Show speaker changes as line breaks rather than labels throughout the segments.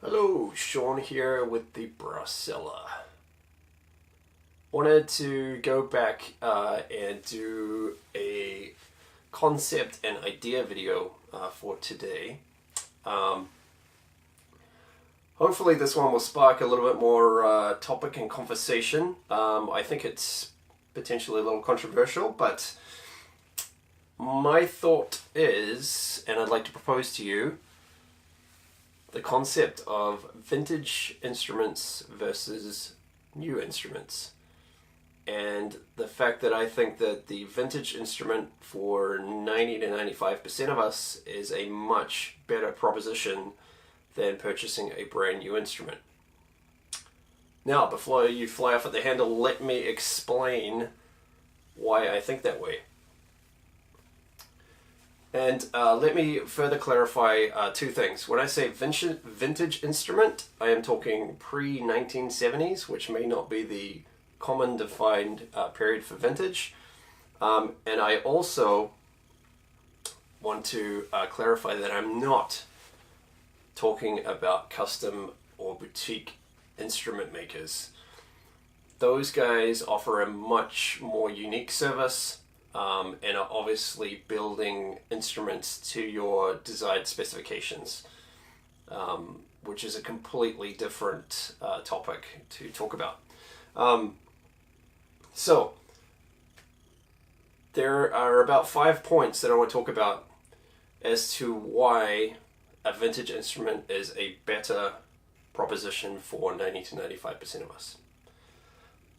Hello, Sean here with the Brasella. Wanted to go back and do a concept and idea video for today. Hopefully this one will spark a little bit more topic and conversation. I think it's potentially a little controversial, but my thought is, and I'd like to propose to you, the concept of vintage instruments versus new instruments. And the fact that I think that the vintage instrument for 90 to 95% of us is a much better proposition than purchasing a brand new instrument. Now, before you fly off at the handle, let me explain why I think that way. And let me further clarify two things. When I say vintage instrument, I am talking pre-1970s, which may not be the common defined period for vintage. And I also want to clarify that I'm not talking about custom or boutique instrument makers. Those guys offer a much more unique service. And are obviously building instruments to your desired specifications, which is a completely different topic to talk about. So, there are about 5 points that I want to talk about as to why a vintage instrument is a better proposition for 90 to 95% of us.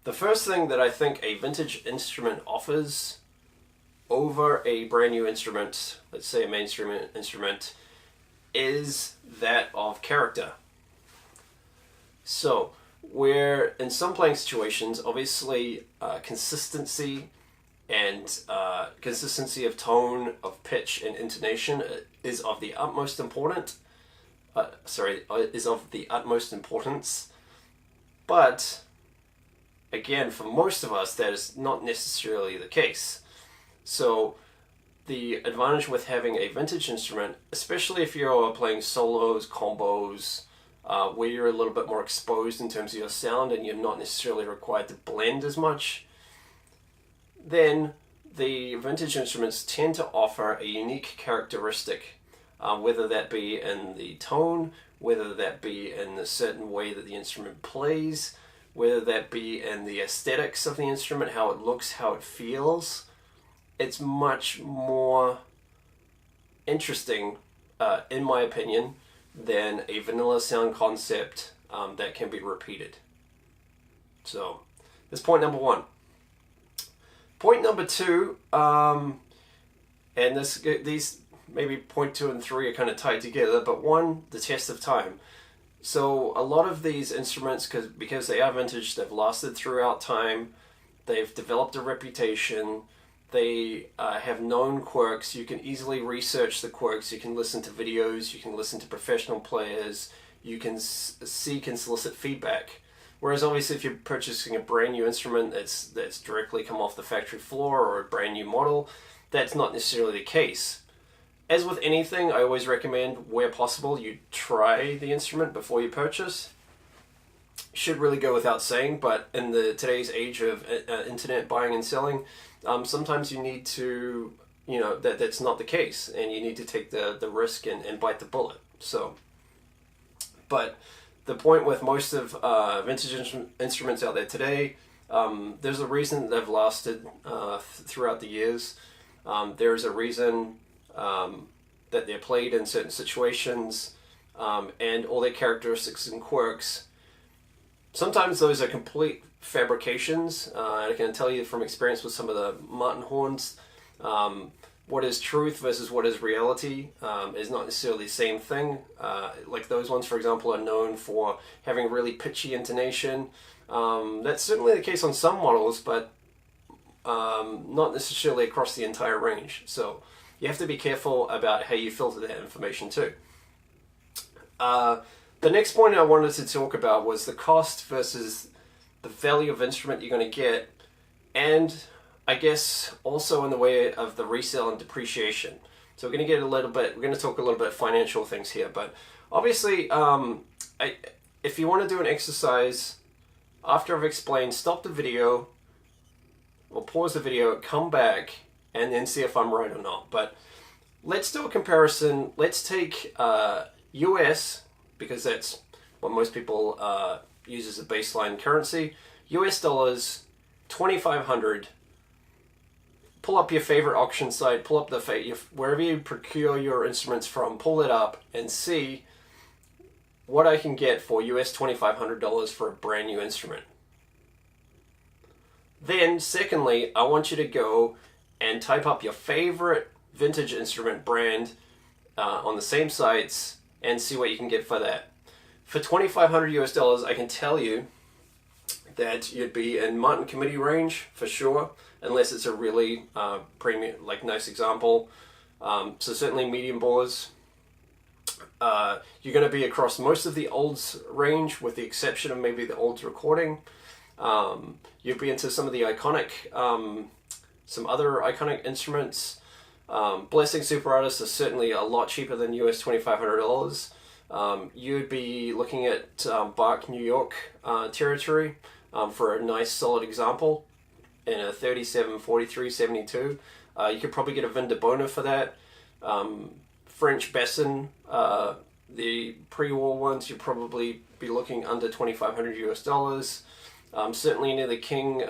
The first thing that I think a vintage instrument offers over a brand new instrument, let's say a mainstream instrument, is that of character. So, where in some playing situations, obviously consistency and consistency of tone, of pitch, and intonation is of the utmost importance. But again, for most of us, that is not necessarily the case. So the advantage with having a vintage instrument, especially if you're playing solos, combos, where you're a little bit more exposed in terms of your sound and you're not necessarily required to blend as much, then the vintage instruments tend to offer a unique characteristic, whether that be in the tone, whether that be in the certain way that the instrument plays, whether that be in the aesthetics of the instrument, how it looks, how it feels. It's much more interesting, in my opinion, than a vanilla sound concept that can be repeated. So, that's point number one. Point number two, and these maybe point 2 and 3 are kind of tied together, but one, the test of time. So a lot of these instruments, because they are vintage, they've lasted throughout time, they've developed a reputation. They have known quirks. You can easily research the quirks. You can listen to videos. You can listen to professional players. You can seek and solicit feedback. Whereas obviously if you're purchasing a brand new instrument that's directly come off the factory floor or a brand new model, that's not necessarily the case. As with anything, I always recommend, where possible, you try the instrument before you purchase. Should really go without saying, but in today's age of internet buying and selling, sometimes you need to, that's not the case, and you need to take the risk and bite the bullet. So, but the point with most of vintage instruments out there today, there's a reason they've lasted throughout the years. There's a reason that they're played in certain situations, and all their characteristics and quirks. Sometimes those are complete fabrications. I can tell you from experience with some of the Martin horns, what is truth versus what is reality is not necessarily the same thing. Like those ones, for example, are known for having really pitchy intonation. That's certainly the case on some models, but not necessarily across the entire range. So you have to be careful about how you filter that information too. The next point I wanted to talk about was the cost versus the value of instrument you're going to get, and I guess also in the way of the resale and depreciation. So we're going to talk a little bit financial things here, but obviously a if you want to do an exercise, after I've explained, stop the video or pause the video, come back, and then see if I'm right or not. But let's do a comparison. Let's take US, because that's what most people use as a baseline currency. US dollars, 2,500. Pull up your favorite auction site, pull up wherever you procure your instruments from, pull it up and see what I can get for US $2,500 for a brand new instrument. Then, secondly, I want you to go and type up your favorite vintage instrument brand on the same sites and see what you can get for that. For $2,500 US dollars, I can tell you that you'd be in Martin Committee range for sure, unless it's a really premium, like nice example. So certainly medium bores. You're going to be across most of the olds range, with the exception of maybe the olds recording. You'd be into some of the iconic, some other iconic instruments. Blessing Super Artists is certainly a lot cheaper than US $2,500. You'd be looking at Bach New York territory for a nice solid example in a 37, 43, 72. You could probably get a Vin de Bona for that. French Besson, the pre-war ones, you'd probably be looking under $2,500 US dollars. Certainly any of the King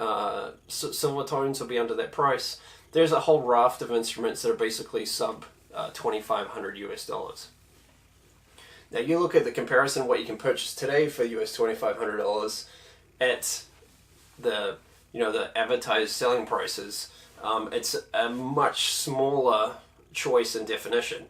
silver tones will be under that price. There's a whole raft of instruments that are basically sub $2,500 US dollars. Now you look at the comparison, what you can purchase today for US $2,500 at the advertised selling prices. It's a much smaller choice and definition.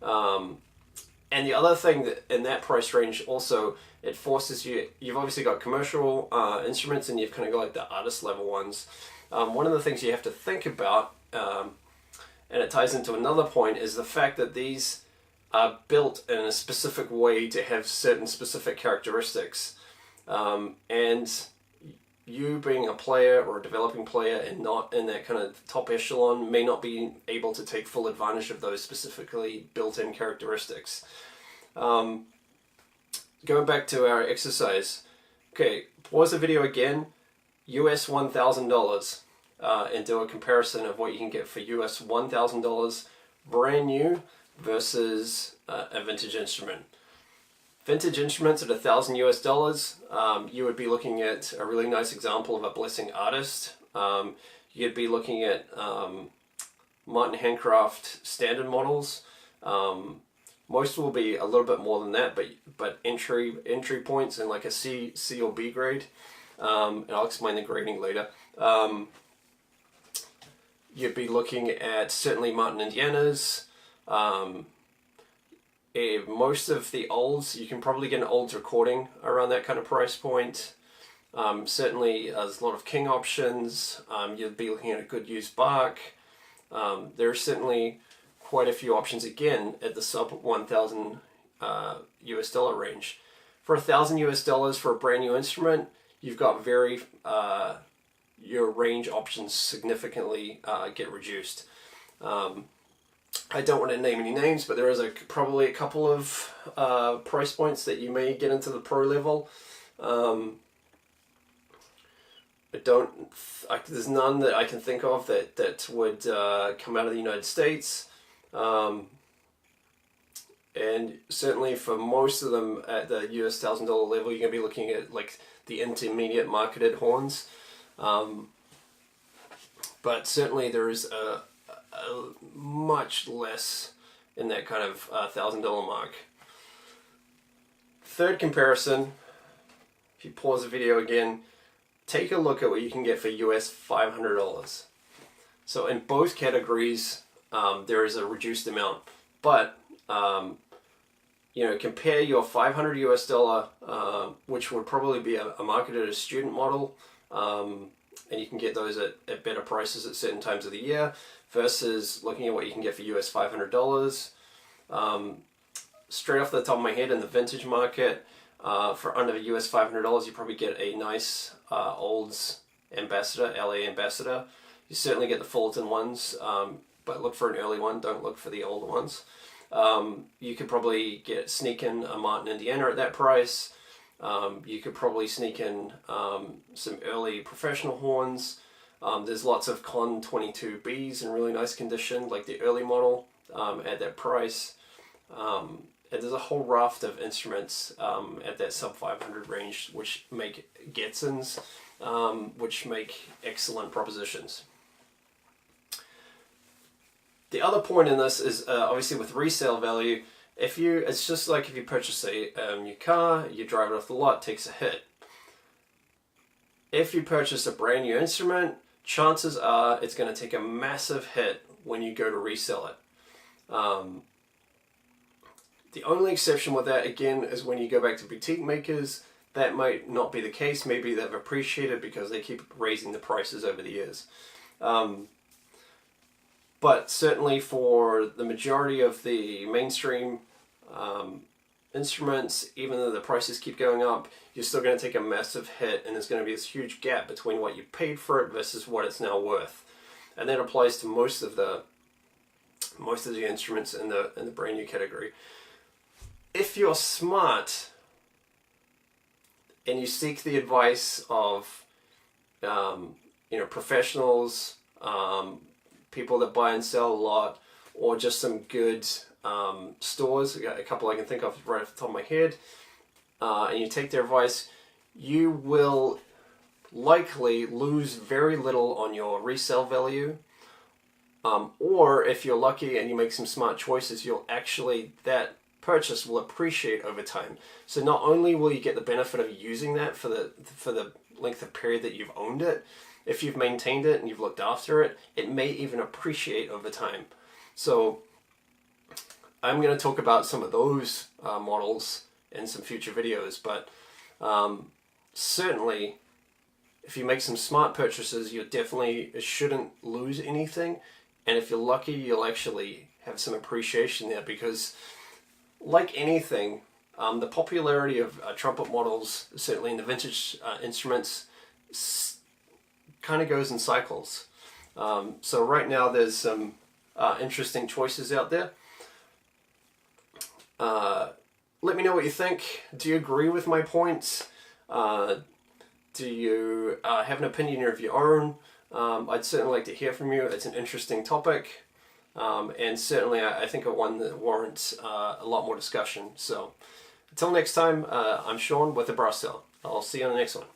And the other thing that in that price range also, it forces you've obviously got commercial instruments, and you've kind of got like the artist level ones. One of the things you have to think about, and it ties into another point, is the fact that these are built in a specific way to have certain specific characteristics. And you being a player or a developing player and not in that kind of top echelon may not be able to take full advantage of those specifically built-in characteristics. Going back to our exercise, okay, pause the video again, US $1,000, and do a comparison of what you can get for US $1,000 brand new versus a vintage instrument. Vintage instruments at $1,000 US dollars, you would be looking at a really nice example of a Blessing artist. You'd be looking at Martin Handcraft standard models. Most will be a little bit more than that, but entry points in like a C or B grade. And I'll explain the grading later. You'd be looking at certainly Martin Indianas. Most of the olds, you can probably get an olds recording around that kind of price point. Certainly there's a lot of King options. You'd be looking at a good used Bach. There are certainly quite a few options again at the sub 1,000 US dollar range. For $1,000 US dollars for a brand new instrument, you've got your range options significantly get reduced. I don't want to name any names, but there is probably a couple of price points that you may get into the pro level. There's none that I can think of that would come out of the United States. And certainly for most of them at the US $1,000 level, you're going to be looking at like the intermediate marketed horns. But certainly there is a much less in that kind of $1,000 mark. Third comparison, if you pause the video again, take a look at what you can get for US $500. So in both categories, there is a reduced amount, but compare your $500 US dollar, which would probably be a marketed as student model, and you can get those at better prices at certain times of the year, versus looking at what you can get for US $500. Straight off the top of my head, in the vintage market, for under US $500, you probably get a nice olds Ambassador, LA Ambassador. You certainly get the Fullerton ones, but look for an early one, don't look for the older ones. You could probably sneak in a Martin Indiana at that price. You could probably sneak in some early professional horns. There's lots of Con 22Bs in really nice condition, like the early model, at that price. And there's a whole raft of instruments at that sub 500 range, which make Getsons, which make excellent propositions. The other point in this is obviously with resale value. It's just like if you purchase a new car, you drive it off the lot, takes a hit. If you purchase a brand new instrument, chances are it's going to take a massive hit when you go to resell it. The only exception with that, again, is when you go back to boutique makers. That might not be the case. Maybe they've appreciated because they keep raising the prices over the years. But certainly for the majority of the mainstream instruments, even though the prices keep going up, you're still going to take a massive hit, and there's going to be this huge gap between what you paid for it versus what it's now worth. And that applies to most of the instruments in the brand new category. If you're smart and you seek the advice of professionals, people that buy and sell a lot, or just some good stores, a couple I can think of right off the top of my head, and you take their advice, you will likely lose very little on your resale value. Or if you're lucky and you make some smart choices, that purchase will appreciate over time. So not only will you get the benefit of using that for the length of period that you've owned it, if you've maintained it and you've looked after it, it may even appreciate over time. So I'm going to talk about some of those models in some future videos, but certainly if you make some smart purchases, you definitely shouldn't lose anything. And if you're lucky, you'll actually have some appreciation there, because like anything, the popularity of trumpet models, certainly in the vintage instruments, kind of goes in cycles. So right now there's some interesting choices out there. Let me know what you think. Do you agree with my points? Do you have an opinion of your own? I'd certainly like to hear from you. It's an interesting topic, and certainly I think one that warrants a lot more discussion. So until next time, I'm Sean with the Brass Cell. I'll see you on the next one.